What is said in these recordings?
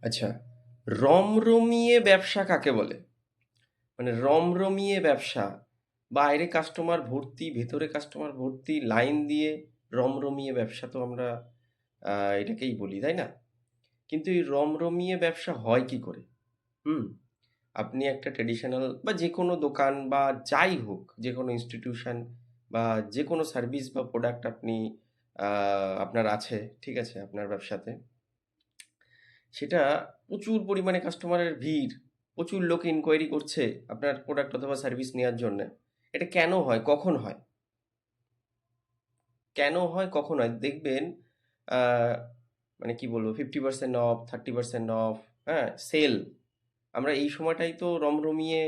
আচ্ছা, রমরমিয়ে ব্যবসা কাকে বলে? মানে রমরমিয়ে ব্যবসা, বাইরে কাস্টমার ভর্তি, ভেতরে কাস্টমার ভর্তি, লাইন দিয়ে রমরমিয়ে ব্যবসা তো আমরা এটাকেই বলি, তাই না? কিন্তু এই রমরমিয়ে ব্যবসা হয় কি করে? হুম, আপনি একটা ট্রেডিশনাল বা যে কোনো দোকান বা যাই হোক, যে কোনো ইনস্টিটিউশন বা যে কোনো সার্ভিস বা প্রোডাক্ট আপনি আপনার আছে, ঠিক আছে, আপনার ব্যবসাতে সেটা প্রচুর পরিমাণে কাস্টমারের ভিড়, প্রচুর লোক ইনকোয়ারি করছে আপনার প্রোডাক্ট অথবা সার্ভিস নেওয়ার জন্য। এটা কেন হয়, কখন হয়? কেন হয়, কখন হয়? দেখবেন আহ, মানে কি বলবো, 50% অফ, 30% অফ, হ্যাঁ, সেল। আমরা এই সময়টাই তো রমরমিয়ে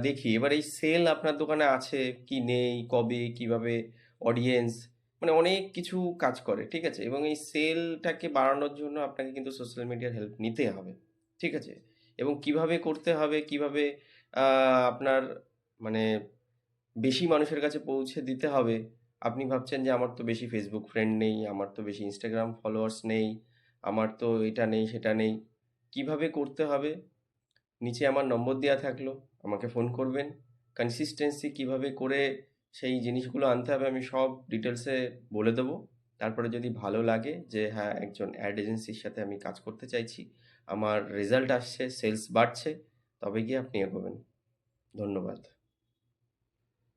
দেখি। এবার এই সেল আপনার দোকানে আছে কি নেই, কবে, কিভাবে, অডিয়েন্স, মানে অনেক কিছু কাজ করে, ঠিক আছে? এবং এই সেলটাকে বাড়ানোর জন্য আপনাকে কিন্তু সোশ্যাল মিডিয়ার হেল্প নিতে হবে, ঠিক আছে? এবং কিভাবে করতে হবে, কিভাবে আপনার মানে বেশি মানুষের কাছে পৌঁছে দিতে হবে। আপনি ভাবছেন যে আমার তো বেশি ফেসবুক ফ্রেন্ড নেই, আমার তো বেশি ইনস্টাগ্রাম ফলোয়ার্স নেই, আমার তো এটা নেই সেটা নেই। কিভাবে করতে হবে, নিচে আমার নম্বর দেওয়া থাকলো, আমাকে ফোন করবেন। কনসিস্টেন্সি কিভাবে করে সেই জিনিসগুলো আনতে হবে আমি সব ডিটেলসে বলে দেবো। তারপরে যদি ভালো লাগে যে হ্যাঁ, একজন অ্যাড এজেন্সির সাথে আমি কাজ করতে চাইছি, আমার রেজাল্ট আসছে, সেলস বাড়ছে, তবে গিয়ে আপনি এগোবেন। ধন্যবাদ।